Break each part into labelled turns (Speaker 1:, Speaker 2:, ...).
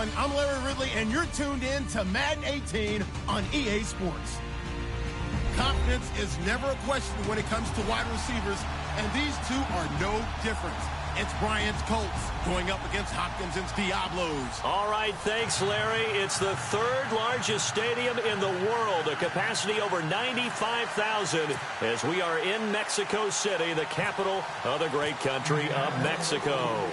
Speaker 1: everyone. I'm Larry Ridley, and you're tuned in to Madden 18 on EA Sports. Confidence is never a question when it comes to wide receivers, and these two are no different. It's Bryant's Colts going up against Hopkinson's Diablos.
Speaker 2: All right, thanks, Larry. It's the third largest stadium in the world, a capacity over 95,000, as we are in Mexico City, the capital of the great country of Mexico.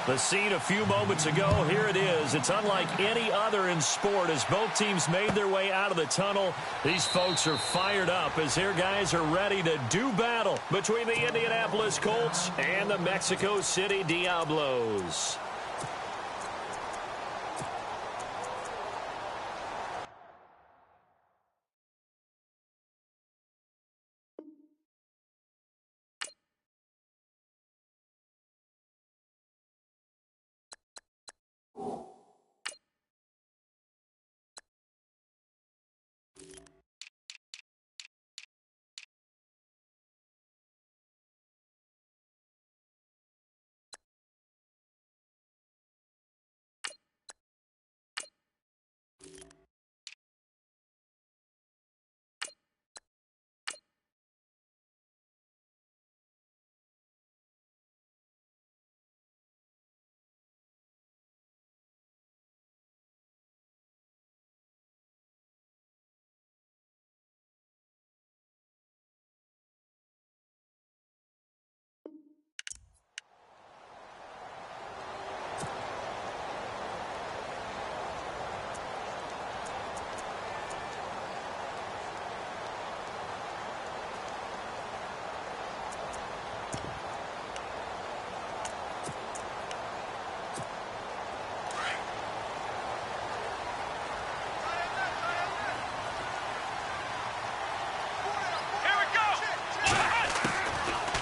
Speaker 2: The scene a few moments ago, here it is. It's unlike any other in sport as both teams made their way out of the tunnel. These folks are fired up as their guys are ready to do battle between the Indianapolis Colts and the Mexico City Diablos.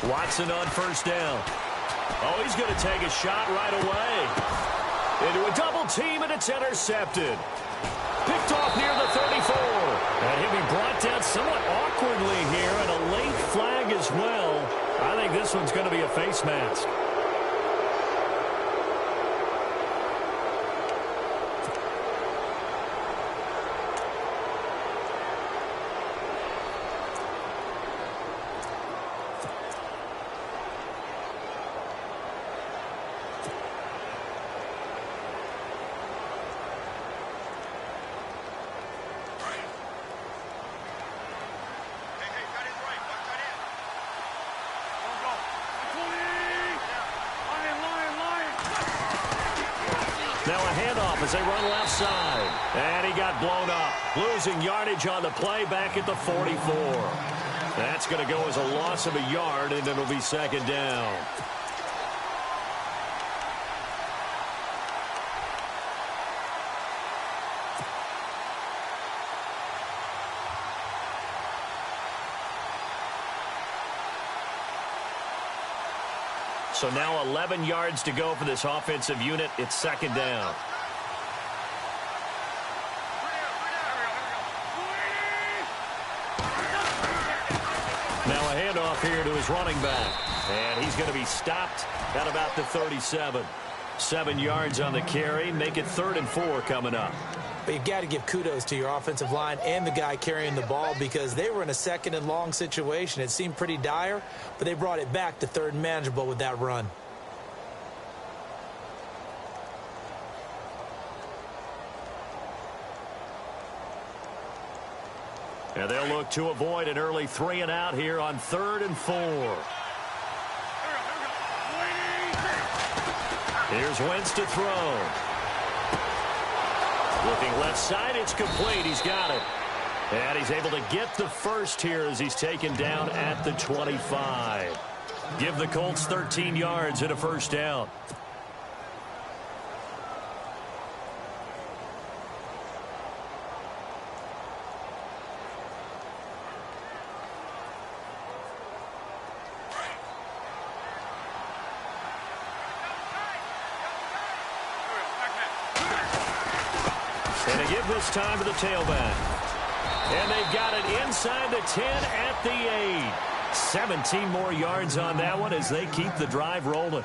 Speaker 2: Watson on first down. Oh, he's going to take a shot right away. Into a double team, and it's intercepted. Picked off near the 34. And he'll be brought down somewhat awkwardly here, and a late flag as well. I think this one's going to be a face mask. Now a handoff as they run left side. And he got blown up. Losing yardage on the play back at the 44. That's going to go as a loss of a yard, and it'll be second down. So now 11 yards to go for this offensive unit. It's second down. Now a handoff here to his running back. And he's going to be stopped at about the 37. 7 yards on the carry. Make it 3rd and 4 coming up.
Speaker 3: But you've got to give kudos to your offensive line and the guy carrying the ball because they were in a 2nd and long situation. It seemed pretty dire, but they brought it back to 3rd and manageable with that run.
Speaker 2: And they'll look to avoid an early 3 and out here on 3rd and 4. Here's Wentz to throw. Looking left side, it's complete. He's got it. And he's able to get the first here as he's taken down at the 25. Give the Colts 13 yards and a first down. And they give this time to the tailback. And they've got it inside the 10 at the 8. 17 more yards on that one as they keep the drive rolling.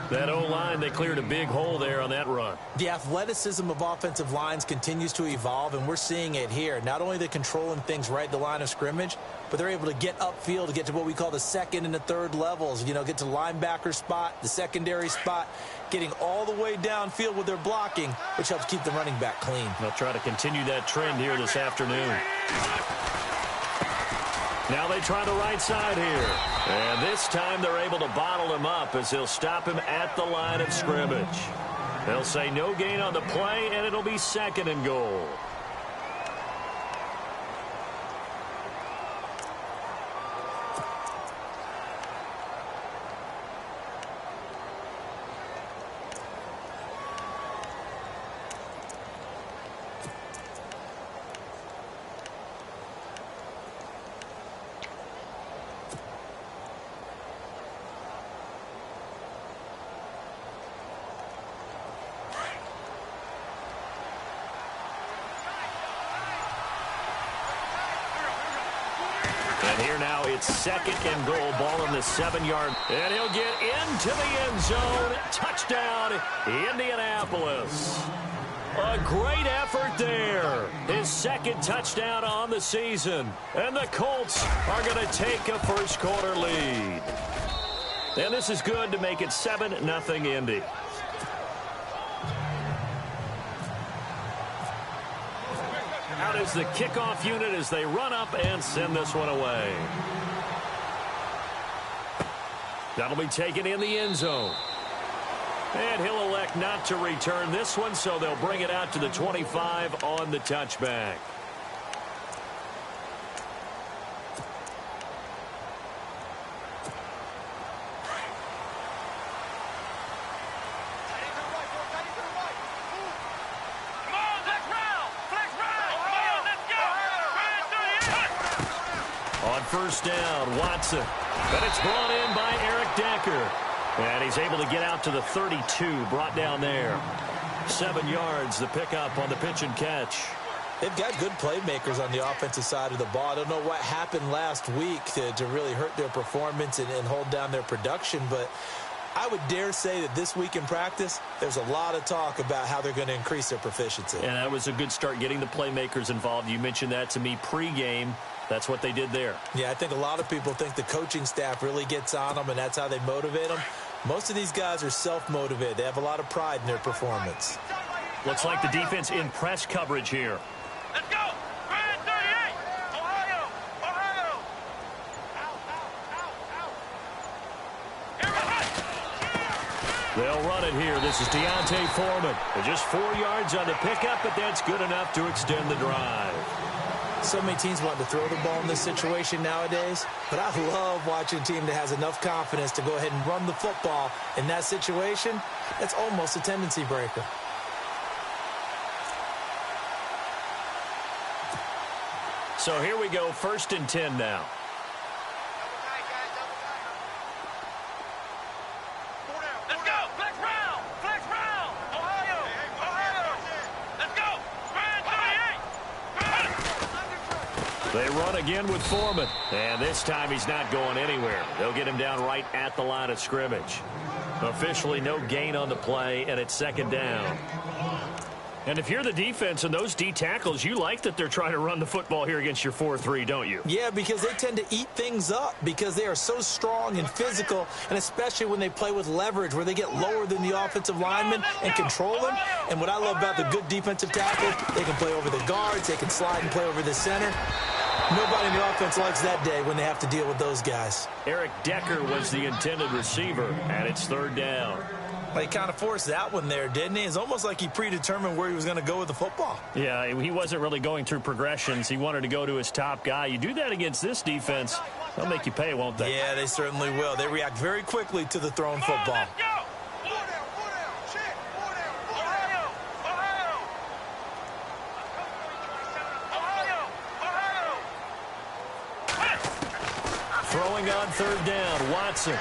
Speaker 2: That O-line, they cleared a big hole there on that run.
Speaker 3: The athleticism of offensive lines continues to evolve, and we're seeing it here. Not only they're controlling things right at the line of scrimmage, but they're able to get upfield to get to what we call the second and the third levels. You know, get to linebacker spot, the secondary spot, getting all the way downfield with their blocking, which helps keep the running back clean.
Speaker 2: They'll try to continue that trend here this afternoon. Now they try the right side here. And this time they're able to bottle him up as they'll stop him at the line of scrimmage. They'll say no gain on the play, and it'll be second and goal. And here now it's second and goal. Ball in the 7-yard. And he'll get into the end zone. Touchdown, Indianapolis. A great effort there. His second touchdown on the season. And the Colts are going to take a first-quarter lead. And this is good to make it 7-0 Indy. Out is the kickoff unit as they run up and send this one away. That'll be taken in the end zone. And he'll elect not to return this one, so they'll bring it out to the 25 on the touchback. First down, Watson. But it's brought in by Eric Decker. And he's able to get out to the 32, brought down there. 7 yards, the pickup on the pitch and catch.
Speaker 3: They've got good playmakers on the offensive side of the ball. I don't know what happened last week to really hurt their performance and hold down their production, but I would dare say that this week in practice, there's a lot of talk about how they're going to increase their proficiency.
Speaker 2: And that was a good start, getting the playmakers involved. You mentioned that to me pregame. That's what they did there.
Speaker 3: Yeah, I think a lot of people think the coaching staff really gets on them, and that's how they motivate them. Most of these guys are self-motivated. They have a lot of pride in their performance.
Speaker 2: Looks like the defense in press coverage here.
Speaker 4: Let's go! 38! Ohio! Ohio!
Speaker 2: They'll run it here. This is Deontay Foreman. Just 4 yards on the pickup, but that's good enough to extend the drive.
Speaker 3: So many teams want to throw the ball in this situation nowadays, but I love watching a team that has enough confidence to go ahead and run the football in that situation. That's almost a tendency breaker.
Speaker 2: So here we go, 1st and 10 now.
Speaker 4: Let's go! Flex round! Flex round! Ohio! Ohio! Let's go! 38!
Speaker 2: They run again with Foreman. And this time he's not going anywhere. They'll get him down right at the line of scrimmage. Officially no gain on the play, and it's 2nd down. And if you're the defense and those D tackles, you like that they're trying to run the football here against your 4-3, don't you?
Speaker 3: Yeah, because they tend to eat things up because they are so strong and physical, and especially when they play with leverage where they get lower than the offensive linemen and control them. And what I love about the good defensive tackles, they can play over the guards, they can slide and play over the center. Nobody in the offense likes that day when they have to deal with those guys.
Speaker 2: Eric Decker was the intended receiver, and it's 3rd down.
Speaker 3: He kind of forced that one there, didn't he? It's almost like he predetermined where he was going to go with the football.
Speaker 2: Yeah, he wasn't really going through progressions. He wanted to go to his top guy. You do that against this defense, they'll make you pay, won't they?
Speaker 3: Yeah, they certainly will. They react very quickly to the thrown football.
Speaker 2: Throwing on 3rd down, Watson.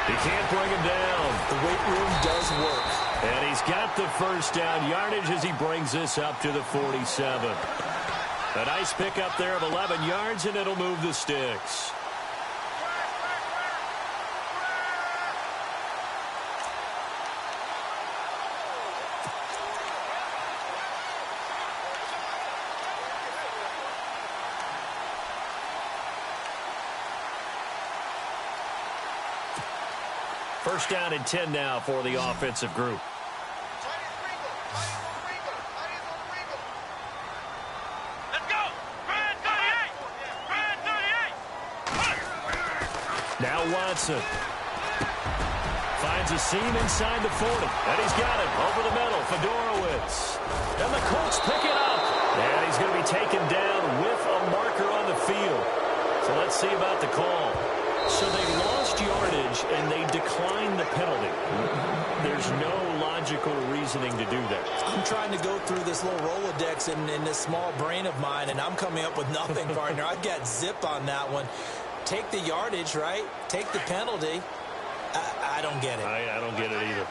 Speaker 2: He can't bring him down.
Speaker 3: The weight room does work.
Speaker 2: And he's got the 1st down yardage as he brings this up to the 47. A nice pickup there of 11 yards, and it'll move the sticks. First down and 10 now for the offensive group.
Speaker 4: Let's go! Brand 38! Brand 38!
Speaker 2: Now Watson finds a seam inside the 40, and he's got it over the middle. Fedorowicz, and the Colts pick it up, and he's going to be taken down with a marker on the field. So let's see about the call. So they lost yardage, and they declined the penalty. There's no logical reasoning to do that.
Speaker 3: I'm trying to go through this little Rolodex in this small brain of mine, and I'm coming up with nothing, partner. I've got zip on that one. Take the yardage, right? Take the penalty. I don't get it.
Speaker 2: I don't get it either.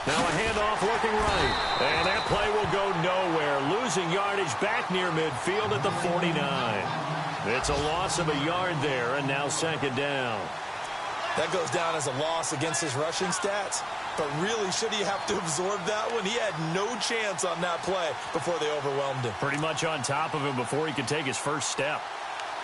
Speaker 2: Now a handoff looking right. And that play will go nowhere. Losing yardage back near midfield at the 49. It's a loss of a yard there, and now second down.
Speaker 3: That goes down as a loss against his rushing stats. But really, should he have to absorb that one? He had no chance on that play before they overwhelmed him.
Speaker 2: Pretty much on top of him before he could take his first step.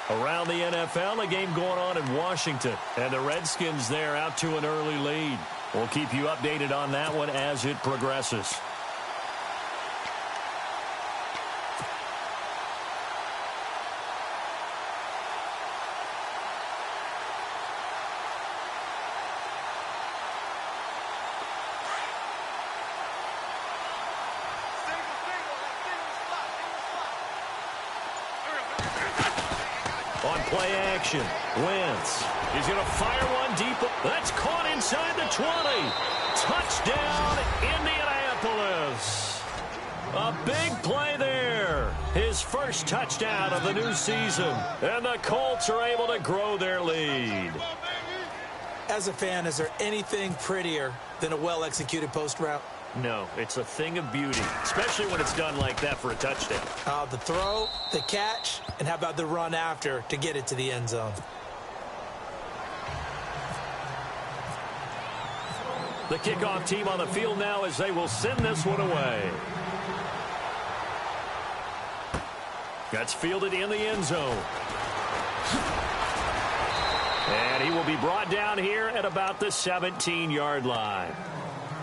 Speaker 2: Around the NFL, a game going on in Washington. And the Redskins there out to an early lead. We'll keep you updated on that one as it progresses. On play action, Wentz. He's going to fire one deep. That's caught inside the 20. Touchdown, Indianapolis. A big play there. His first touchdown of the new season. And the Colts are able to grow their lead.
Speaker 3: As a fan, is there anything prettier than a well-executed post route?
Speaker 2: No, it's a thing of beauty, especially when it's done like that for a touchdown.
Speaker 3: The throw, the catch, and how about the run after to get it to the end zone?
Speaker 2: The kickoff team on the field now as they will send this one away. That's fielded in the end zone. And he will be brought down here at about the 17-yard line.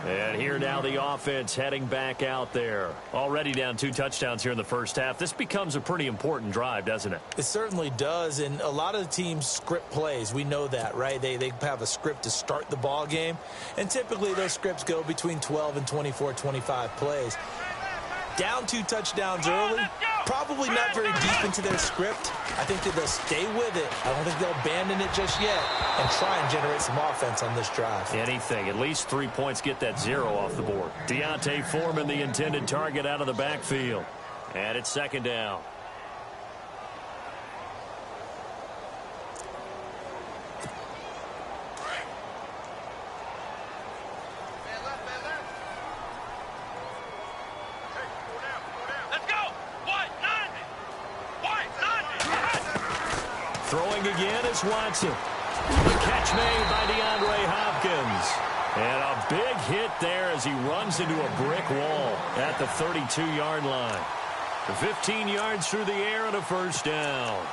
Speaker 2: And here now the offense heading back out there. Already down 2 touchdowns here in the first half. This becomes a pretty important drive, doesn't it?
Speaker 3: It certainly does, and a lot of the teams script plays. We know that, right? They have a script to start the ball game, and typically those scripts go between 12 and 24, 25 plays. Down 2 touchdowns early, probably not very deep into their script. I think that they'll stay with it. I don't think they'll abandon it just yet and try and generate some offense on this drive.
Speaker 2: Anything. At least 3 points, get that 0 off the board. Deontay Foreman, the intended target, out of the backfield. And it's second down. Throwing again is Watson. The catch made by DeAndre Hopkins. And a big hit there as he runs into a brick wall at the 32-yard line. 15 yards through the air and a first down.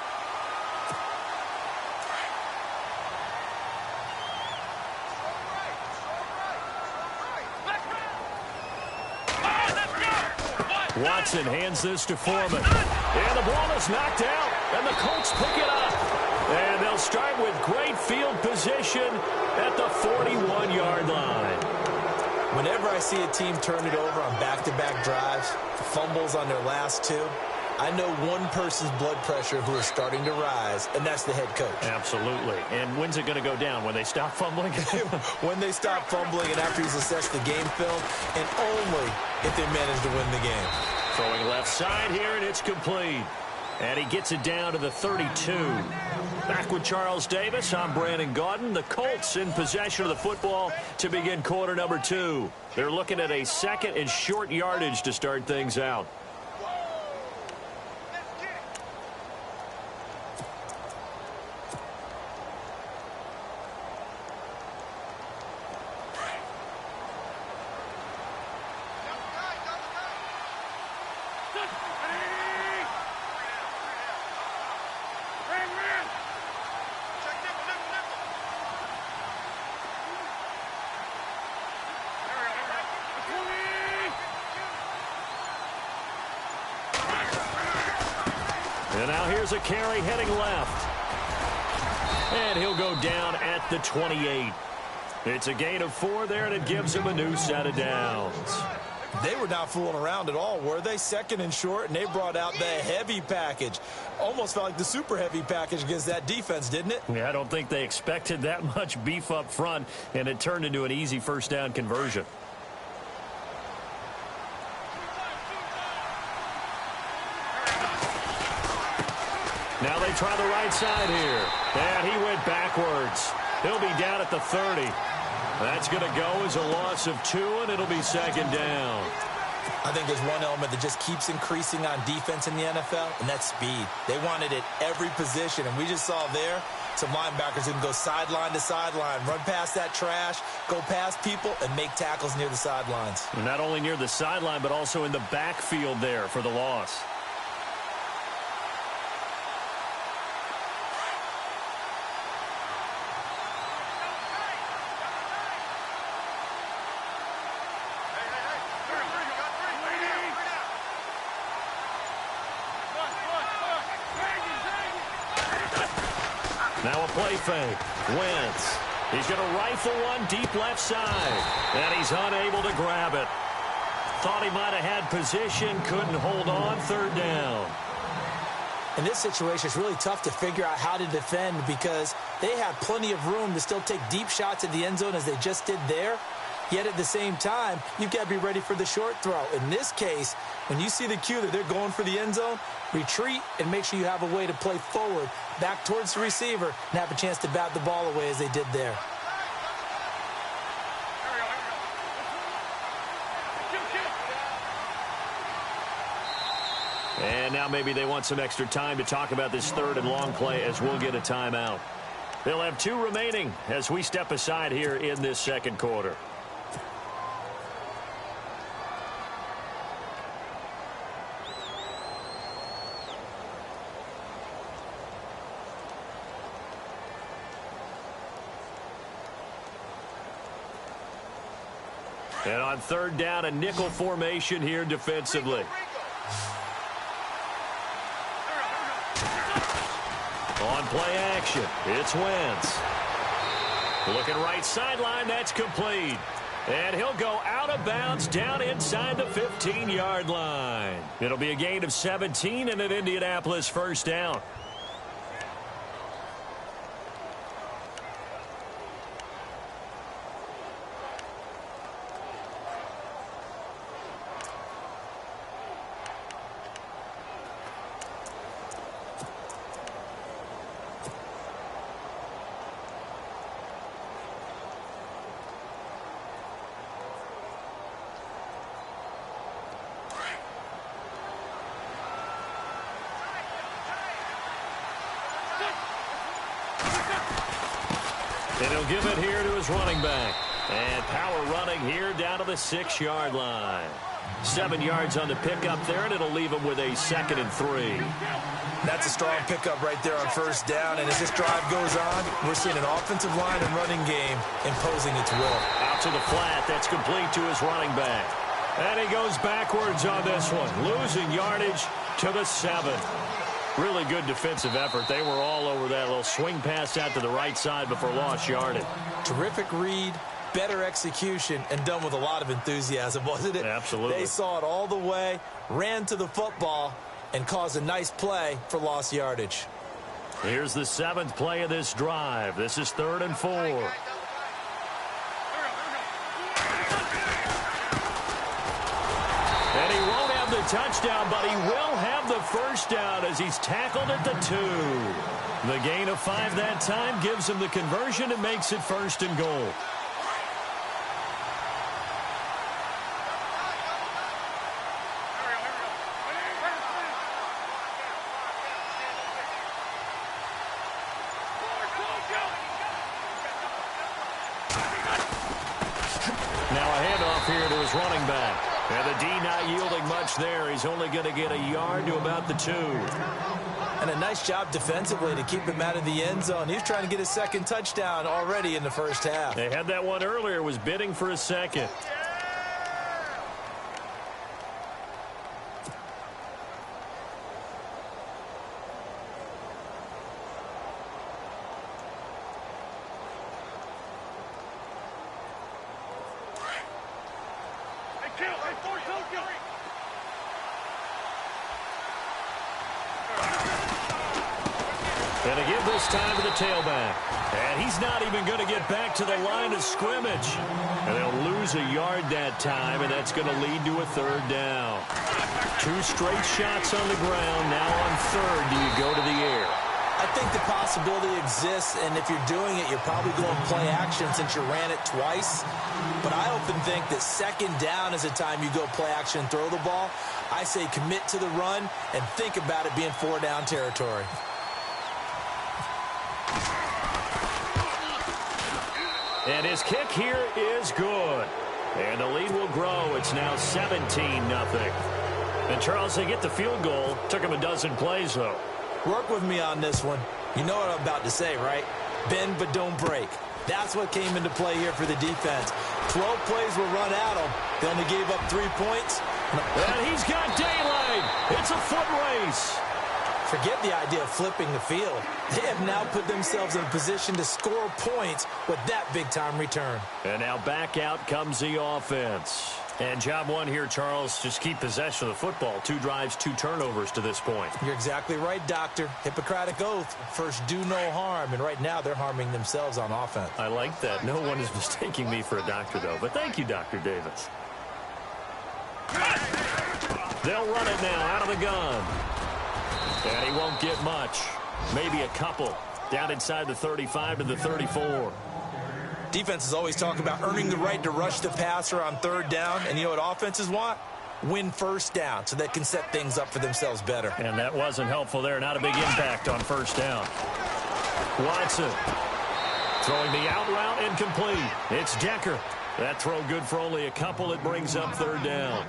Speaker 2: Watson hands this to Foreman. And the ball is knocked out, and the Colts pick it up. And they'll start with great field position at the 41-yard line.
Speaker 3: Whenever I see a team turn it over on back-to-back drives, fumbles on their last 2, I know one person's blood pressure who is starting to rise, and that's the head coach.
Speaker 2: Absolutely. And when's it going to go down? When they stop fumbling?
Speaker 3: When they stop fumbling and after he's assessed the game film, and only if they manage to win the game.
Speaker 2: Throwing left side here, and it's complete. And he gets it down to the 32. Back with Charles Davis, I'm Brandon Gaudin. The Colts in possession of the football to begin quarter number 2. They're looking at a second and short yardage to start things out.
Speaker 4: Ring, ring!
Speaker 2: And now here's a carry heading left. And he'll go down at the 28. It's a gain of 4 there, and it gives him a new set of downs.
Speaker 3: They were not fooling around at all, were they? Second and short, and they brought out the heavy package. Almost felt like the super heavy package against that defense, didn't it?
Speaker 2: Yeah, I don't think they expected that much beef up front, and it turned into an easy first down conversion. Now they try the right side here. And he went backwards. He'll be down at the 30. That's going to go as a loss of 2, and it'll be second down.
Speaker 3: I think there's one element that just keeps increasing on defense in the NFL, and that's speed. They want it at every position, and we just saw there some linebackers who can go sideline to sideline, run past that trash, go past people, and make tackles near the sidelines.
Speaker 2: And not only near the sideline, but also in the backfield there for the loss. Now a play fake. Wentz. He's going to rifle one deep left side. And he's unable to grab it. Thought he might have had position. Couldn't hold on. Third down.
Speaker 3: In this situation, it's really tough to figure out how to defend because they have plenty of room to still take deep shots at the end zone as they just did there. Yet at the same time, you've got to be ready for the short throw. In this case, when you see the cue that they're going for the end zone, retreat and make sure you have a way to play forward, back towards the receiver, and have a chance to bat the ball away as they did there.
Speaker 2: And now maybe they want some extra time to talk about this third and long play as we'll get a timeout. They'll have 2 remaining as we step aside here in this second quarter. And on third down, a nickel formation here defensively. On play action, it's Wentz. Looking right sideline, that's complete. And he'll go out of bounds down inside the 15-yard line. It'll be a gain of 17 and an Indianapolis first down. And he'll give it here to his running back. And power running here down to the 6-yard line. 7 yards on the pickup there, and it'll leave him with a 2nd and 3.
Speaker 3: That's a strong pickup right there on first down. And as this drive goes on, we're seeing an offensive line and running game imposing its will.
Speaker 2: Out to the flat. That's complete to his running back. And he goes backwards on this one. Losing yardage to the 7. Really good defensive effort. They were all over that little swing pass out to the right side before lost yardage.
Speaker 3: Terrific read, better execution, and done with a lot of enthusiasm, wasn't it?
Speaker 2: Absolutely.
Speaker 3: They saw it all the way, ran to the football, and caused a nice play for lost yardage.
Speaker 2: Here's the 7th play of this drive. This is 3rd and 4. And he won't have the touchdown, but he will have the first down as he's tackled at the 2. The gain of 5 that time gives him the conversion and makes it 1st and goal. Now a handoff here to his running back. And the D not yielding much there. He's only going to get a yard to about the 2.
Speaker 3: And a nice job defensively to keep him out of the end zone. He's trying to get his 2nd touchdown already in the first half.
Speaker 2: They had that one earlier, was bidding for a 2nd. And they give this time to the tailback. And he's not even going to get back to the line of scrimmage. And they'll lose a yard that time, and that's going to lead to a third down. 2 straight shots on the ground. Now on third, do you go to the air?
Speaker 3: I think the possibility exists, and if you're doing it, you're probably going play action since you ran it twice. But I often think that second down is the time you go play action and throw the ball. I say commit to the run and think about it being 4-down territory.
Speaker 2: And his kick here is good. And the lead will grow. It's now 17-0. And Charles, they get the field goal. Took him a dozen plays, though.
Speaker 3: Work with me on this one. You know what I'm about to say, right? Bend but don't break. That's what came into play here for the defense. 12 plays were run at them. They only gave up 3 points.
Speaker 2: And he's got daylight. It's a foot race.
Speaker 3: Forget the idea of flipping the field. They have now put themselves in a position to score points with that big-time return.
Speaker 2: And now back out comes the offense. And job one here, Charles, just keep possession of the football. 2 drives, 2 turnovers to this point.
Speaker 3: You're exactly right, Doctor. Hippocratic oath. First, do no harm. And right now, they're harming themselves on offense.
Speaker 2: I like that. No one is mistaking me for a doctor, though. But thank you, Dr. Davis. They'll run it now out of the gun. And he won't get much. Maybe a couple. Down inside the 35 to the 34.
Speaker 3: Defenses always talk about earning the right to rush the passer on third down. And you know what offenses want? Win first down so they can set things up for themselves better.
Speaker 2: And that wasn't helpful there. Not a big impact on first down. Watson throwing the out route incomplete. It's Decker. That throw good for only a couple. It brings up third down.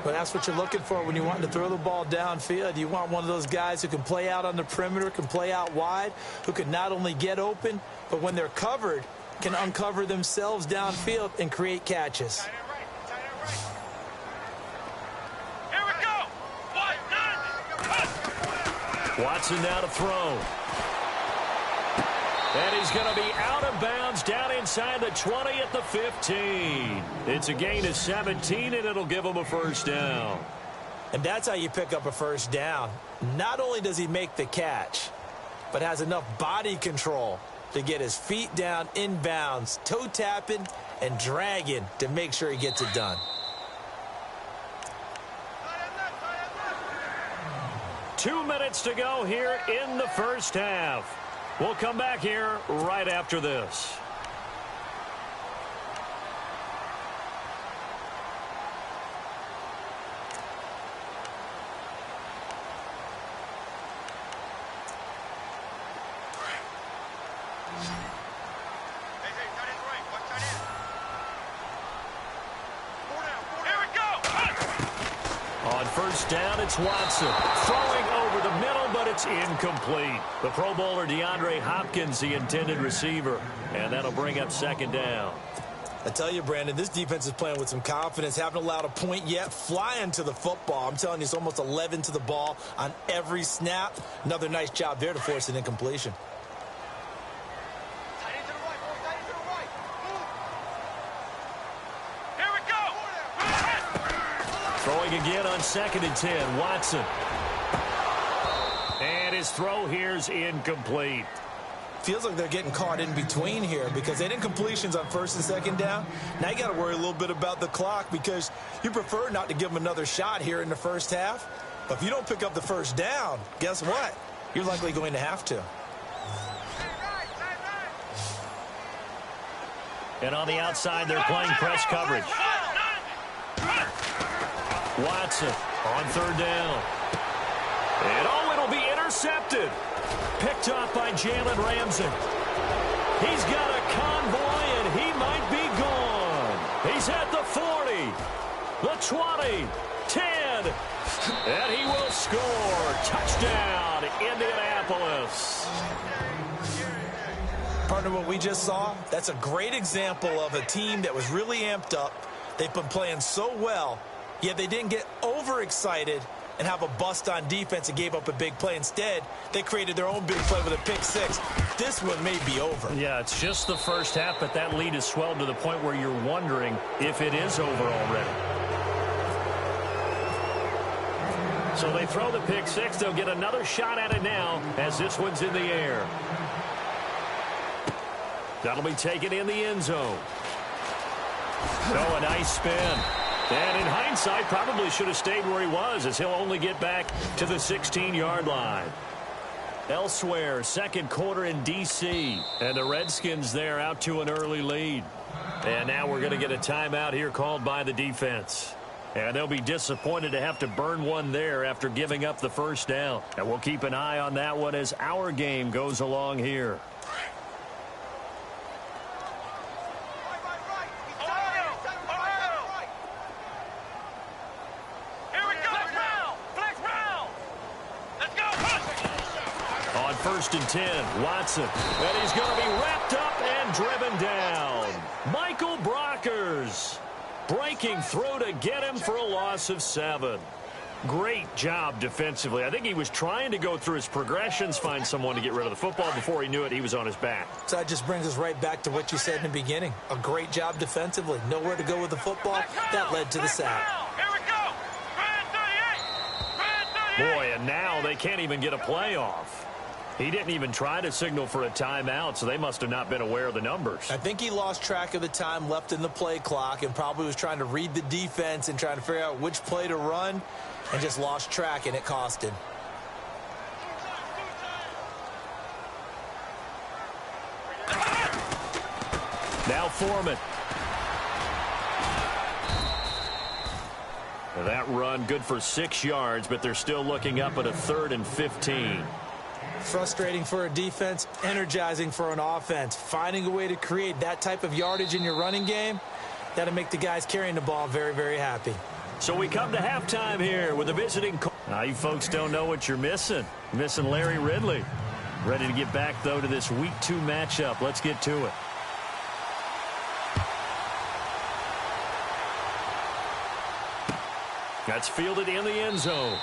Speaker 3: But that's what you're looking for when you want to throw the ball downfield. You want one of those guys who can play out on the perimeter, can play out wide, who can not only get open, but when they're covered, can uncover themselves downfield and create catches.
Speaker 4: Here we go.
Speaker 2: Watson now to throw. And he's going to be out of bounds down inside the 20 at the 15. It's a gain of 17, and it'll give him a first down.
Speaker 3: And that's how you pick up a first down. Not only does he make the catch, but has enough body control to get his feet down inbounds, toe tapping and dragging to make sure he gets it done.
Speaker 2: Two minutes to go here in the first half. We'll come back here right after this. On first down, it's Watson. Throwing over the middle, but it's incomplete. The Pro Bowler DeAndre Hopkins, the intended receiver. And that'll bring up second down.
Speaker 3: I tell you, Brandon, this defense is playing with some confidence. Haven't allowed a point yet. Flying to the football. I'm telling you, it's almost 11 to the ball on every snap. Another nice job there to force an incompletion.
Speaker 2: Throwing again on 2nd and 10. Watson. And his throw here's incomplete.
Speaker 3: Feels like they're getting caught in between here because they didn't completions on 1st and 2nd down. Now you got to worry a little bit about the clock because you prefer not to give them another shot here in the first half. But if you don't pick up the first down, guess what? You're likely going to have to.
Speaker 2: And on the outside, they're playing press coverage. Watson on 3rd down. And it'll be intercepted. Picked off by Jalen Ramsey. He's got a convoy, and he might be gone. He's at the 40, the 20, 10, and he will score. Touchdown, Indianapolis.
Speaker 3: Partner, what we just saw, that's a great example of a team that was really amped up. They've been playing so well, yet they didn't get overexcited and have a bust on defense and gave up a big play. Instead, they created their own big play with a pick six. This one may be over.
Speaker 2: Yeah, it's just the first half, but that lead has swelled to the point where you're wondering if it is over already. So they throw the pick six. They'll get another shot at it now as this one's in the air. That'll be taken in the end zone. Oh, a nice spin. And in hindsight, probably should have stayed where he was, as he'll only get back to the 16-yard line. Elsewhere, second quarter in D.C. And the Redskins there out to an early lead. And now we're going to get a timeout here called by the defense. And they'll be disappointed to have to burn one there after giving up the first down. And we'll keep an eye on that one as our game goes along here. First and 10, Watson. And he's going to be wrapped up and driven down. Michael Brockers breaking through to get him for a loss of 7. Great job defensively. I think he was trying to go through his progressions, find someone to get rid of the football. Before he knew it, he was on his back.
Speaker 3: So that just brings us right back to what you said in the beginning. A great job defensively. Nowhere to go with the football. That led to the sack.
Speaker 2: Boy, and now they can't even get a play off. He didn't even try to signal for a timeout, so they must have not been aware of the numbers.
Speaker 3: I think he lost track of the time left in the play clock and probably was trying to read the defense and trying to figure out which play to run and just lost track, and it cost him.
Speaker 2: Now Foreman. That run good for 6 yards, but they're still looking up at a 3rd and 15.
Speaker 3: Frustrating for a defense, energizing for an offense. Finding a way to create that type of yardage in your running game, that'll make the guys carrying the ball very, very happy.
Speaker 2: So we come to halftime here with a visiting. Now, you folks don't know what you're missing. Missing Larry Ridley. Ready to get back, though, to this Week 2 matchup. Let's get to it. That's fielded in the end zone.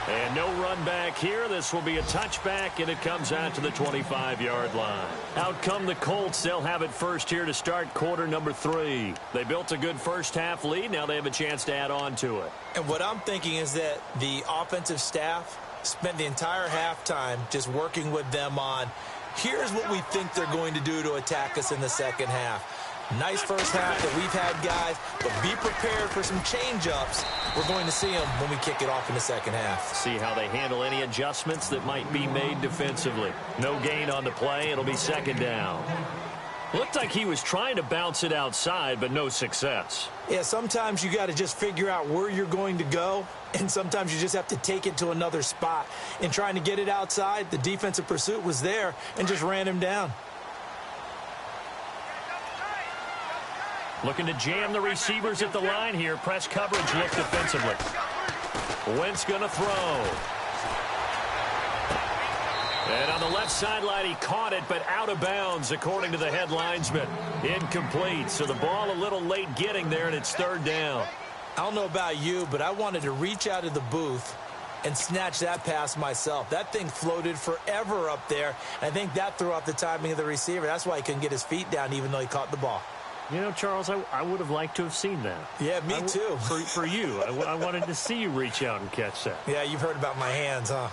Speaker 2: And no run back here. This will be a touchback, and it comes out to the 25-yard line. Out come the Colts. They'll have it first here to start quarter number 3. They built a good first-half lead. Now they have a chance to add on to it.
Speaker 3: And what I'm thinking is that the offensive staff spent the entire halftime just working with them on, here's what we think they're going to do to attack us in the second half. Nice first half that we've had, guys, but be prepared for some change-ups. We're going to see them when we kick it off in the second half.
Speaker 2: See how they handle any adjustments that might be made defensively. No gain on the play. It'll be second down. Looked like he was trying to bounce it outside, but no success.
Speaker 3: Yeah, sometimes you got to just figure out where you're going to go, and sometimes you just have to take it to another spot. In trying to get it outside, the defensive pursuit was there and just ran him down.
Speaker 2: Looking to jam the receivers at the line here. Press coverage look defensively. Wentz going to throw. And on the left sideline, he caught it, but out of bounds, according to the head linesman. Incomplete. So the ball a little late getting there, and it's third down.
Speaker 3: I don't know about you, but I wanted to reach out of the booth and snatch that pass myself. That thing floated forever up there. I think that threw off the timing of the receiver. That's why he couldn't get his feet down, even though he caught the ball.
Speaker 2: You know, Charles, I would have liked to have seen that.
Speaker 3: Yeah, me too.
Speaker 2: For you. I wanted to see you reach out and catch that.
Speaker 3: Yeah, you've heard about my hands, huh?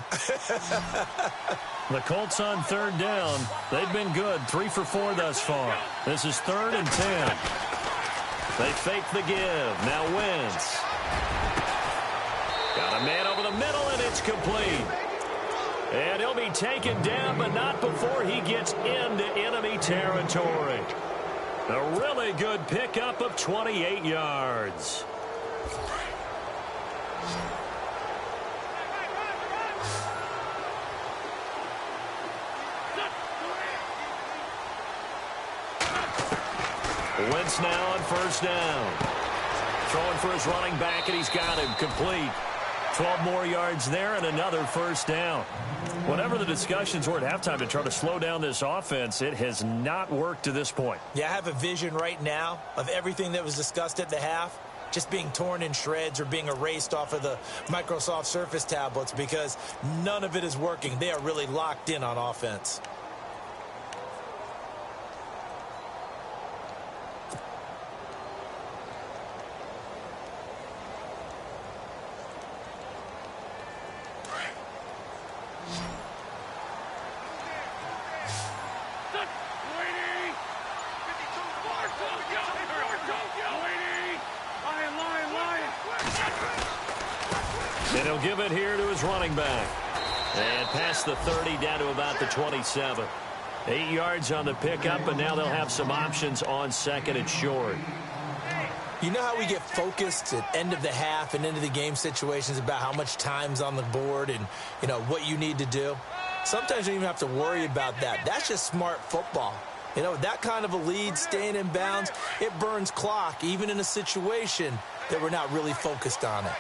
Speaker 2: The Colts on third down. They've been good. 3 for 4 thus far. This is 3rd and 10. They fake the give. Now Wentz. Got a man over the middle, and it's complete. And he'll be taken down, but not before he gets into enemy territory. A really good pickup of 28 yards. Wentz now on first down. Throwing for his running back, and he's got him complete. 12 more yards there and another first down. Whatever the discussions were at halftime to try to slow down this offense, it has not worked to this point.
Speaker 3: Yeah, I have a vision right now of everything that was discussed at the half just being torn in shreds or being erased off of the Microsoft Surface tablets because none of it is working. They are really locked in on offense.
Speaker 2: He'll give it here to his running back. And past the 30 down to about the 27. 8 yards on the pickup, and now they'll have some options on second and short.
Speaker 3: You know how we get focused at end of the half and into the game situations about how much time's on the board and, you know, what you need to do? Sometimes you don't even have to worry about that. That's just smart football. You know, that kind of a lead, staying in bounds, it burns clock, even in a situation that we're not really focused on it.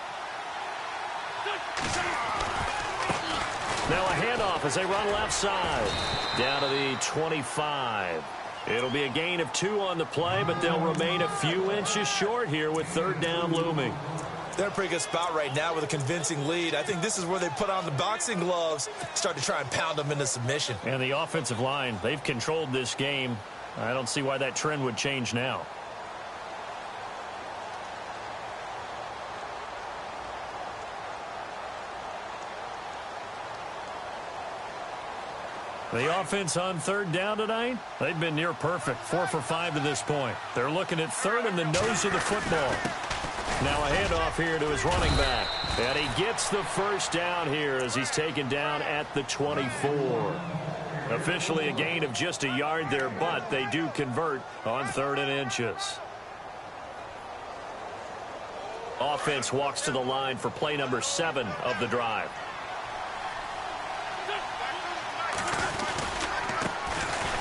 Speaker 2: Now a handoff as they run left side. Down to the 25. It'll be a gain of 2 on the play, but they'll remain a few inches short here with third down looming.
Speaker 3: They're in a pretty good spot right now with a convincing lead. I think this is where they put on the boxing gloves, start to try and pound them into submission.
Speaker 2: And the offensive line, they've controlled this game. I don't see why that trend would change now. The offense on third down tonight, they've been near perfect, 4 for 5 to this point. They're looking at third in the nose of the football. Now a handoff here to his running back. And he gets the first down here as he's taken down at the 24. Officially a gain of just a yard there, but they do convert on 3rd and inches. Offense walks to the line for play number 7 of the drive.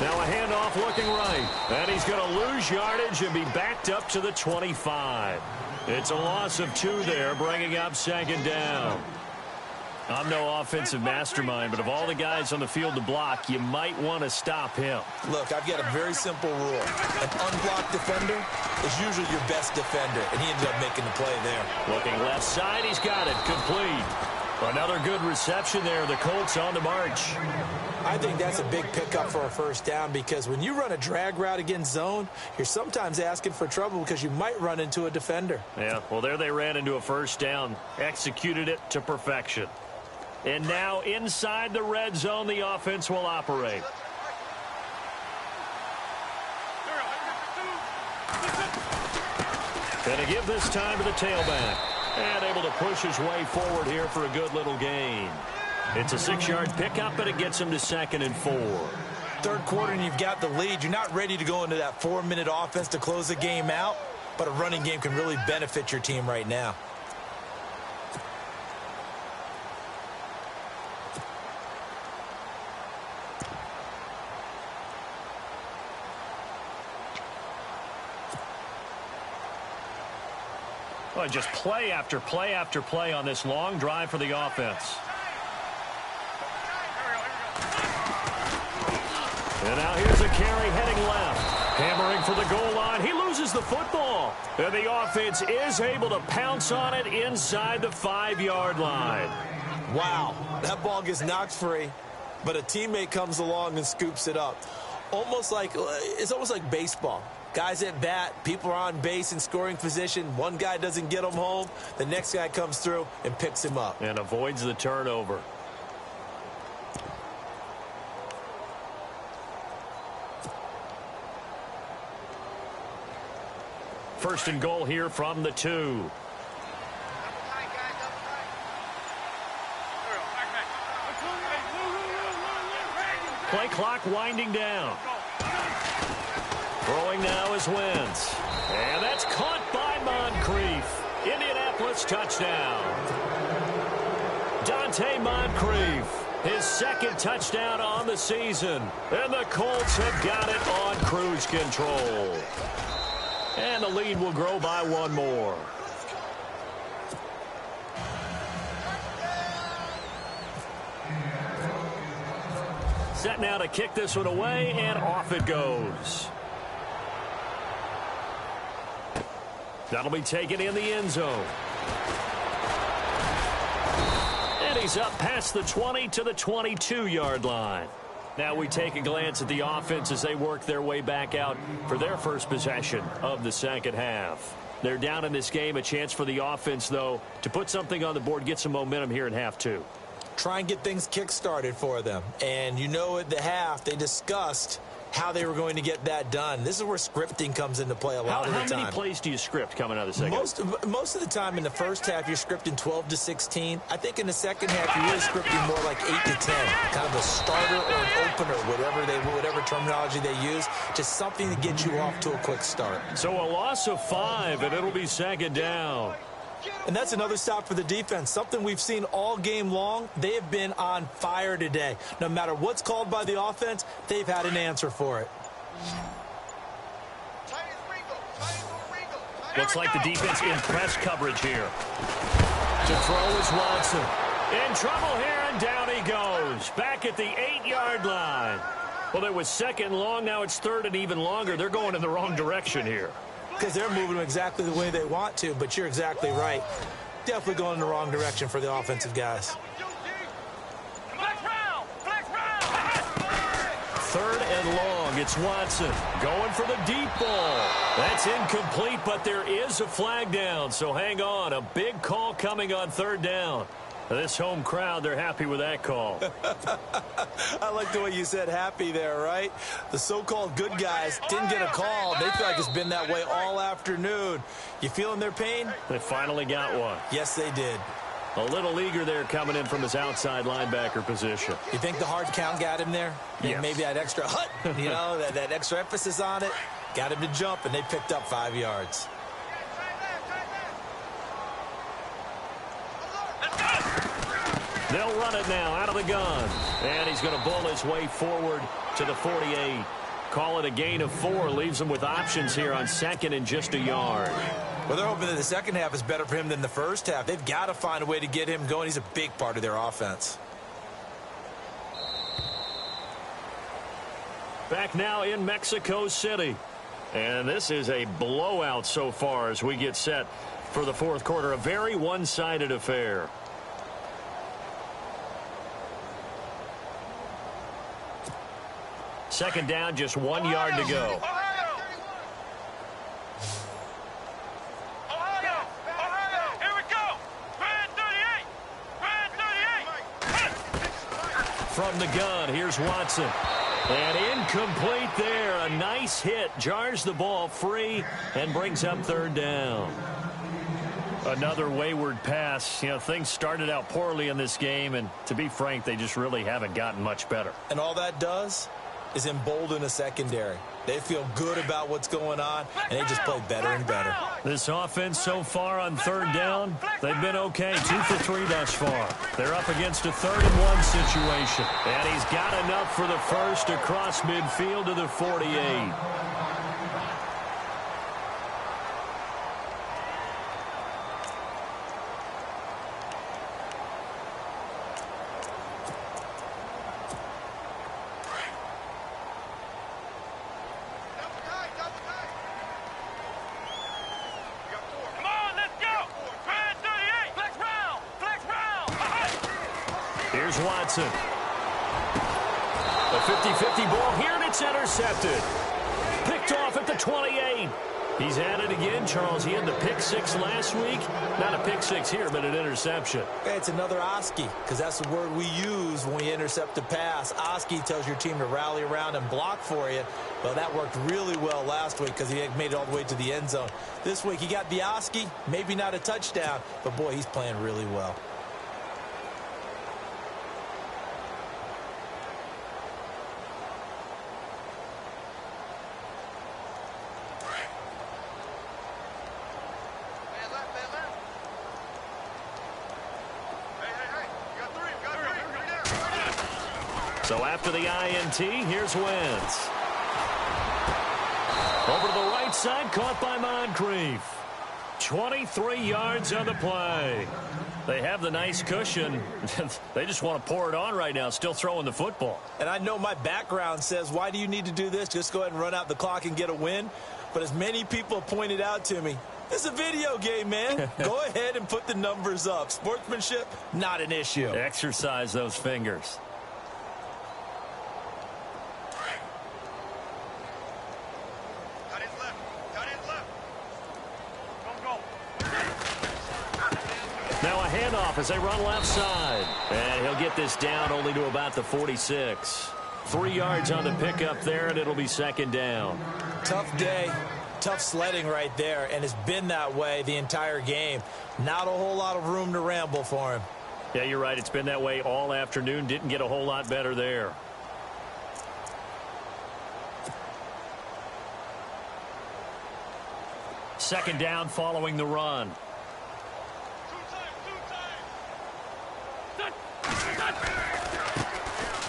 Speaker 2: Now a handoff looking right. And he's going to lose yardage and be backed up to the 25. It's a loss of 2 there, bringing up second down. I'm no offensive mastermind, but of all the guys on the field to block, you might want to stop him.
Speaker 3: Look, I've got a very simple rule. An unblocked defender is usually your best defender, and he ended up making the play there.
Speaker 2: Looking left side, he's got it. Complete. Another good reception there. The Colts on the march.
Speaker 3: I think that's a big pickup for a first down because when you run a drag route against zone, you're sometimes asking for trouble because you might run into a defender.
Speaker 2: Yeah, well, there they ran into a first down, executed it to perfection. And now inside the red zone, the offense will operate. Going to give this time to the tailback. And able to push his way forward here for a good little gain. It's a 6-yard pickup, but it gets him to 2nd and 4.
Speaker 3: Third quarter and you've got the lead. You're not ready to go into that 4-minute offense to close the game out, but a running game can really benefit your team right now.
Speaker 2: Well, just play after play after play on this long drive for the offense. And now here's a carry heading left. Hammering for the goal line. He loses the football. And the offense is able to pounce on it inside the 5-yard line.
Speaker 3: Wow, that ball gets knocked free, but a teammate comes along and scoops it up. It's almost like baseball. Guys at bat, people are on base in scoring position. One guy doesn't get him home. The next guy comes through and picks him up.
Speaker 2: And avoids the turnover. First and goal here from the 2. Play clock winding down. Throwing now is Wentz. And that's caught by Moncrief. Indianapolis touchdown. Dante Moncrief, his 2nd touchdown on the season. And the Colts have got it on cruise control. And the lead will grow by 1 more. Set now to kick this one away, and off it goes. That'll be taken in the end zone. And he's up past the 20 to the 22-yard line. Now we take a glance at the offense as they work their way back out for their first possession of the second half. They're down in this game. A chance for the offense, though, to put something on the board, get some momentum here in half 2.
Speaker 3: Try and get things kick-started for them. And you know at the half they discussed how they were going to get that done. This is where scripting comes into play a lot of the time.
Speaker 2: How many plays do you script coming out of the second?
Speaker 3: Most of the time in the first half, you're scripting 12 to 16. I think in the second half, you're really scripting more like 8 to 10. Kind of a starter or an opener, whatever terminology they use. Just something to get you off to a quick start.
Speaker 2: So a loss of 5, and it'll be second down.
Speaker 3: And that's another stop for the defense. Something we've seen all game long. They have been on fire today. No matter what's called by the offense, they've had an answer for it.
Speaker 2: Looks like the defense in press coverage here. To throw is Watson. In trouble here, and down he goes. Back at the 8-yard line. Well, it was second and long. Now it's third and even longer. They're going in the wrong direction here.
Speaker 3: Because they're moving them exactly the way they want to, but you're exactly right. Definitely going in the wrong direction for the offensive guys.
Speaker 2: Third and long. It's Watson going for the deep ball. That's incomplete, but there is a flag down, so hang on. A big call coming on third down. This home crowd, they're happy with that call.
Speaker 3: I like the way you said happy there, right? The so-called good guys didn't get a call. They feel like it's been that way all afternoon. You feeling their pain?
Speaker 2: They finally got one.
Speaker 3: Yes, they did.
Speaker 2: A little eager there coming in from his outside linebacker position.
Speaker 3: You think the hard count got him there?
Speaker 2: Yes.
Speaker 3: Maybe that extra hut, that extra emphasis on it, got him to jump, and they picked up 5 yards.
Speaker 2: They'll run it now out of the gun. And he's going to bull his way forward to the 48. Call it a gain of 4. Leaves him with options here on second and just a yard.
Speaker 3: Well, they're hoping that the second half is better for him than the first half. They've got to find a way to get him going. He's a big part of their offense.
Speaker 2: Back now in Mexico City. And this is a blowout so far as we get set for the fourth quarter. A very one-sided affair. Second down, just 1 yard to go.
Speaker 4: Here we go. Brand 38. Brand 38.
Speaker 2: From the gun, here's Watson. And incomplete there. A nice hit. Jars the ball free and brings up third down. Another wayward pass. Things started out poorly in this game, and to be frank, they just really haven't gotten much better.
Speaker 3: And all that does is embolden a secondary. They feel good about what's going on, and they just play better and better.
Speaker 2: This offense so far on third down, they've been okay. 2 for 3 thus far. They're up against a 3rd-and-1 situation. And he's got enough for the first across midfield to the 48. Watson. A 50-50 ball here, and it's intercepted. Picked off at the 28. He's at it again, Charles. He had the pick 6 last week. Not a pick 6 here, but an interception.
Speaker 3: Hey, it's another Oski, because that's the word we use when we intercept a pass. Oski tells your team to rally around and block for you. Well, that worked really well last week because he had made it all the way to the end zone. This week, he got the Oski, maybe not a touchdown, but, boy, he's playing really well.
Speaker 2: So after the INT, here's Wentz. Over to the right side, caught by Moncrief. 23 yards on the play. They have the nice cushion. They just want to pour it on right now, still throwing the football.
Speaker 3: And I know my background says, why do you need to do this? Just go ahead and run out the clock and get a win. But as many people pointed out to me, it's a video game, man. Go ahead and put the numbers up. Sportsmanship, not an issue.
Speaker 2: Exercise those fingers. Now a handoff as they run left side. And he'll get this down only to about the 46. 3 yards on the pickup there, and it'll be second down.
Speaker 3: Tough day, tough sledding right there, and it's been that way the entire game. Not a whole lot of room to ramble for him.
Speaker 2: Yeah, you're right. It's been that way all afternoon. Didn't get a whole lot better there. Second down following the run.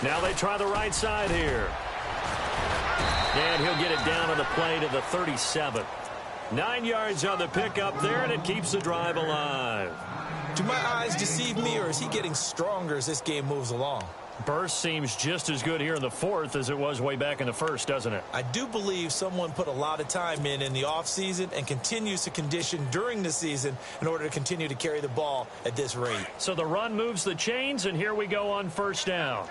Speaker 2: Now they try the right side here. And he'll get it down on the play to the 37. 9 yards on the pickup there, and it keeps the drive alive.
Speaker 3: Do my eyes deceive me, or is he getting stronger as this game moves along?
Speaker 2: Burst seems just as good here in the fourth as it was way back in the first, doesn't it?
Speaker 3: I do believe someone put a lot of time in the offseason and continues to condition during the season in order to continue to carry the ball at this rate.
Speaker 2: So the run moves the chains, and here we go on first down.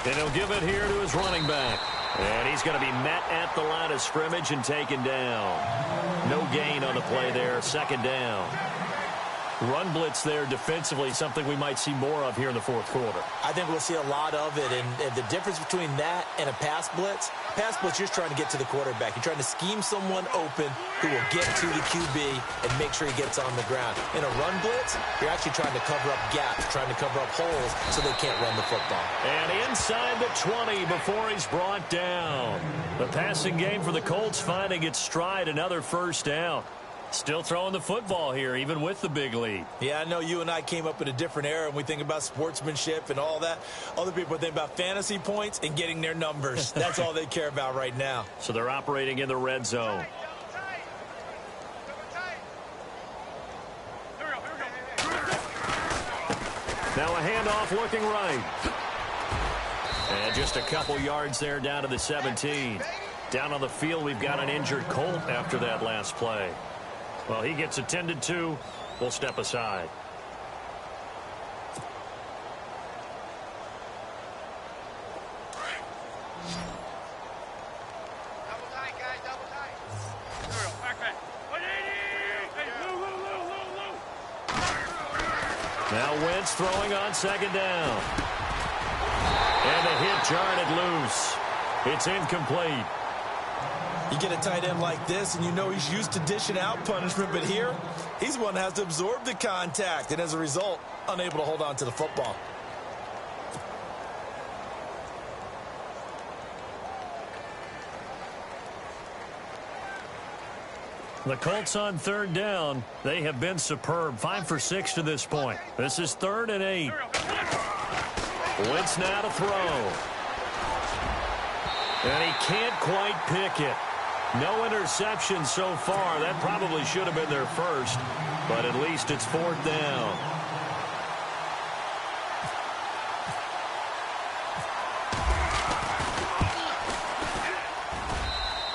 Speaker 2: And he'll give it here to his running back. And he's going to be met at the line of scrimmage and taken down. No gain on the play there. Second down. Run blitz there defensively, something we might see more of here in the fourth quarter.
Speaker 3: I think we'll see a lot of it, and the difference between that and a pass blitz, you're just trying to get to the quarterback. You're trying to scheme someone open who will get to the QB and make sure he gets on the ground. In a run blitz, you're actually trying to cover up gaps, trying to cover up holes so they can't run the football.
Speaker 2: And inside the 20 before he's brought down. The passing game for the Colts finding its stride, another first down. Still throwing the football here, even with the big lead.
Speaker 3: Yeah, I know you and I came up in a different era, and we think about sportsmanship and all that. Other people think about fantasy points and getting their numbers. That's all they care about right now.
Speaker 2: So they're operating in the red zone. Now a handoff looking right. And just a couple yards there down to the 17. Down on the field, we've got an injured Colt after that last play. Well, he gets attended to. We'll step aside.
Speaker 4: Double tight, guys, double tight.
Speaker 2: Now Wentz throwing on second down. And the hit jarred loose. It's incomplete.
Speaker 3: You get a tight end like this, and you know he's used to dishing out punishment, but here, he's the one that has to absorb the contact, and as a result, unable to hold on to the football.
Speaker 2: The Colts on third down. They have been superb. 5 for 6 to this point. This is 3rd and 8. Wentz now to throw. And he can't quite pick it. No interception so far. That probably should have been their first, but at least it's 4th down.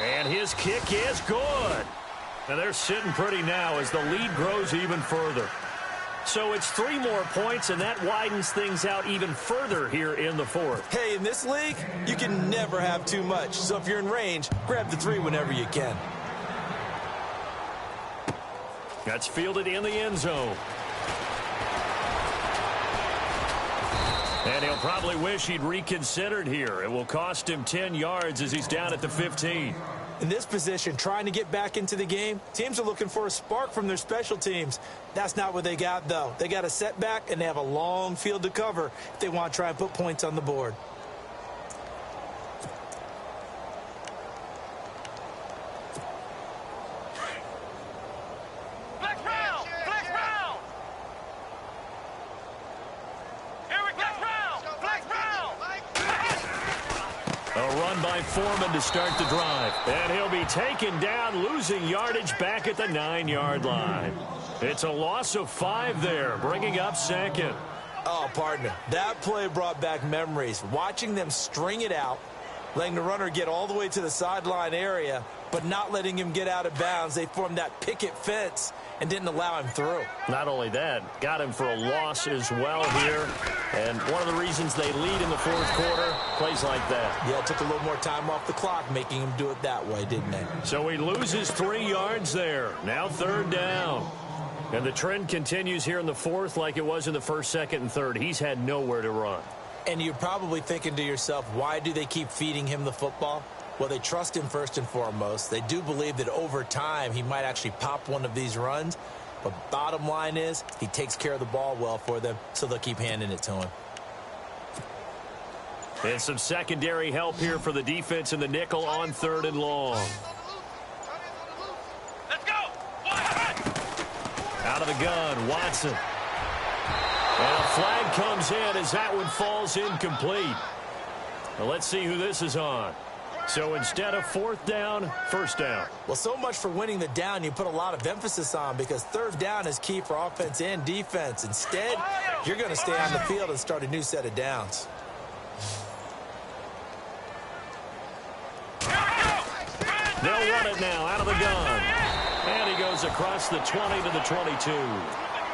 Speaker 2: And his kick is good. And they're sitting pretty now as the lead grows even further. So it's 3 more points, and that widens things out even further here in the 4th.
Speaker 3: Hey, in this league, you can never have too much. So if you're in range, grab the 3 whenever you can.
Speaker 2: That's fielded in the end zone. And he'll probably wish he'd reconsidered here. It will cost him 10 yards as he's down at the 15.
Speaker 3: In this position, trying to get back into the game, teams are looking for a spark from their special teams. That's not what they got, though. They got a setback, and they have a long field to cover if they want to try and put points on the board.
Speaker 2: Foreman to start the drive. And he'll be taken down, losing yardage back at the 9-yard line. It's a loss of 5 there, bringing up 2nd.
Speaker 3: Oh, partner, that play brought back memories. Watching them string it out, letting the runner get all the way to the sideline area, but not letting him get out of bounds. They formed that picket fence and didn't allow him through.
Speaker 2: Not only that, got him for a loss as well here. And one of the reasons they lead in the 4th quarter, plays like that.
Speaker 3: Yeah, it took a little more time off the clock, making him do it that way, didn't they?
Speaker 2: So he loses 3 yards there. Now 3rd down. And the trend continues here in the fourth like it was in the first, second, and third. He's had nowhere to run.
Speaker 3: And you're probably thinking to yourself, why do they keep feeding him the football? Well, they trust him first and foremost. They do believe that over time he might actually pop one of these runs. But bottom line is he takes care of the ball well for them, so they'll keep handing it to him.
Speaker 2: And some secondary help here for the defense in the nickel on 3rd and long.
Speaker 4: Let's go.
Speaker 2: Out of the gun, Watson. And a flag comes in as that one falls incomplete. Well, let's see who this is on. So instead of 4th down, 1st down.
Speaker 3: Well, so much for winning the down you put a lot of emphasis on, because 3rd down is key for offense and defense. Instead, you're going to stay on the field and start a new set of downs.
Speaker 2: They'll run it now out of the gun. And he goes across the 20 to the 22.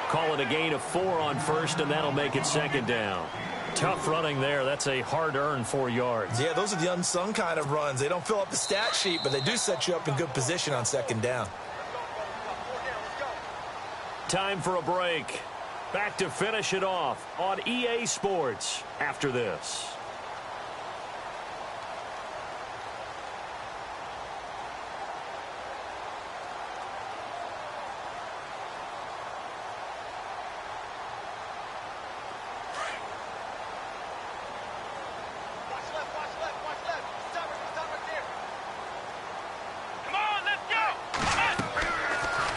Speaker 2: Call it a gain of 4 on 1st, and that'll make it 2nd down. Tough running there. That's a hard-earned 4 yards.
Speaker 3: Yeah, those are the unsung kind of runs. They don't fill up the stat sheet, but they do set you up in good position on 2nd down.
Speaker 2: Time for a break. Back to finish it off on EA Sports after this.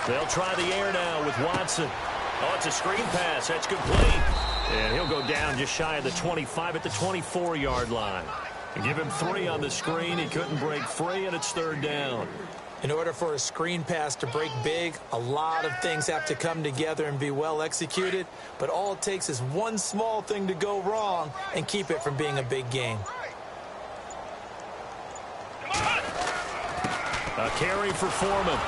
Speaker 2: They'll try the air now with Watson. Oh, it's a screen pass. That's complete. And he'll go down just shy of the 25 at the 24-yard line. And give him 3 on the screen. He couldn't break free, and it's 3rd down.
Speaker 3: In order for a screen pass to break big, a lot of things have to come together and be well executed. But all it takes is one small thing to go wrong and keep it from being a big gain.
Speaker 2: A carry for Foreman.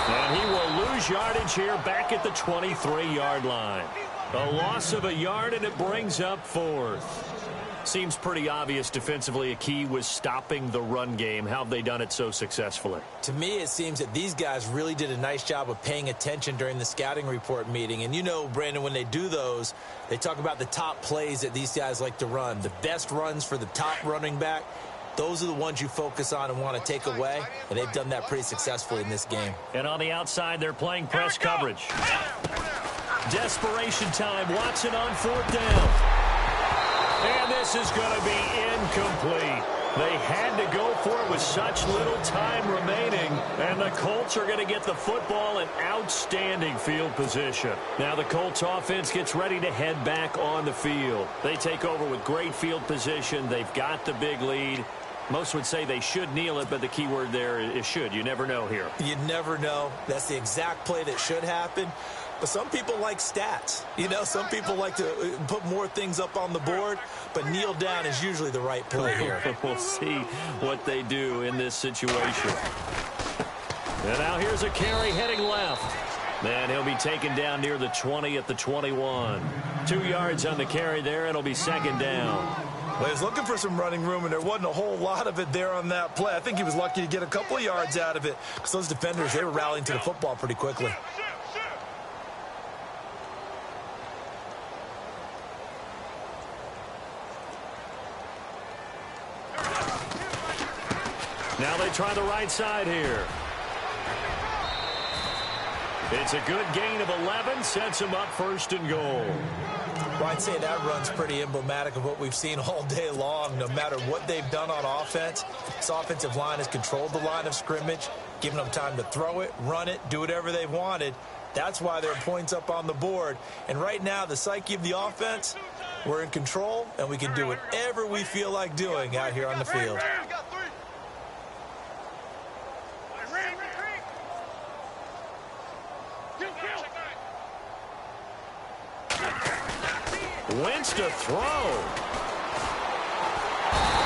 Speaker 2: And he will lose yardage here back at the 23-yard line. A loss of a yard, and it brings up 4th. Seems pretty obvious defensively a key was stopping the run game. How have they done it so successfully?
Speaker 3: To me, it seems that these guys really did a nice job of paying attention during the scouting report meeting. And you know, Brandon, when they do those, they talk about the top plays that these guys like to run, the best runs for the top running back. Those are the ones you focus on and want to take away, and they've done that pretty successfully in this game.
Speaker 2: And on the outside, they're playing press coverage. Desperation time. Watson on 4th down. And this is going to be incomplete. They had to go for it with such little time remaining, and the Colts are going to get the football in outstanding field position. Now the Colts offense gets ready to head back on the field. They take over with great field position. They've got the big lead. Most would say they should kneel it, but the key word there is should. You never know here.
Speaker 3: You never know. That's the exact play that should happen. But some people like stats. You know, some people like to put more things up on the board, but kneel down is usually the right play here.
Speaker 2: We'll see what they do in this situation. And now here's a carry heading left. And he'll be taken down near the 20 at the 21. 2 yards on the carry there. It'll be 2nd down.
Speaker 3: Well, he was looking for some running room, and there wasn't a whole lot of it there on that play. I think he was lucky to get a couple of yards out of it, because those defenders, they were rallying to the football pretty quickly.
Speaker 2: Now they try the right side here. It's a good gain of 11, sets him up 1st and goal.
Speaker 3: Well, I'd say that run's pretty emblematic of what we've seen all day long. No matter what they've done on offense, this offensive line has controlled the line of scrimmage, given them time to throw it, run it, do whatever they wanted. That's why there are points up on the board. And right now, the psyche of the offense, we're in control, and we can do whatever we feel like doing out here on the field.
Speaker 2: Wentz to throw.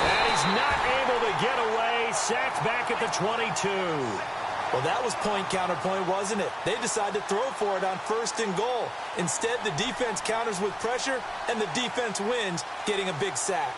Speaker 2: And he's not able to get away. Sacked back at the 22.
Speaker 3: Well, that was point counterpoint, wasn't it? They decided to throw for it on 1st and goal. Instead, the defense counters with pressure, and the defense wins, getting a big sack.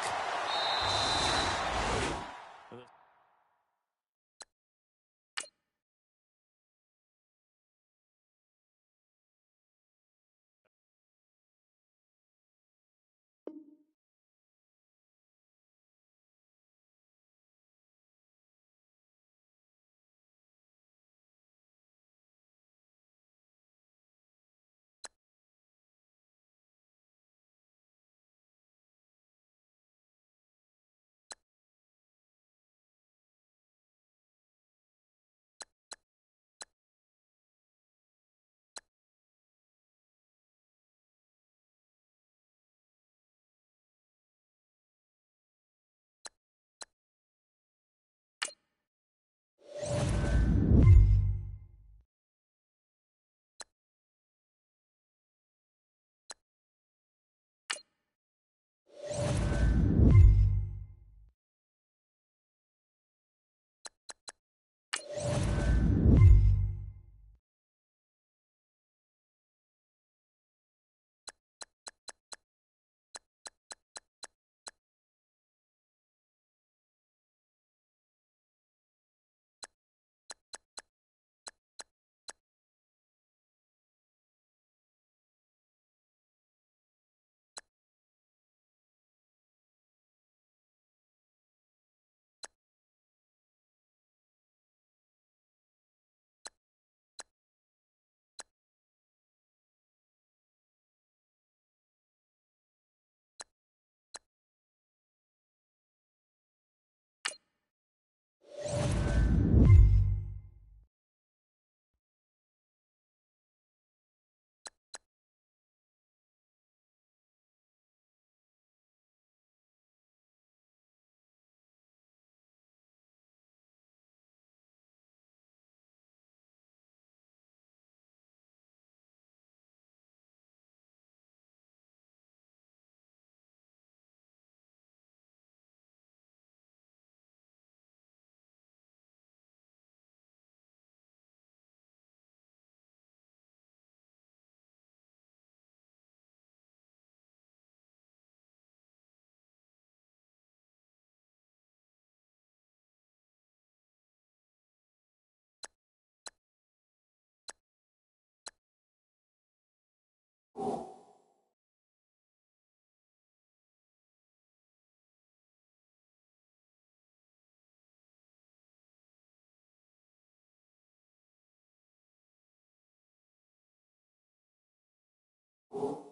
Speaker 5: you.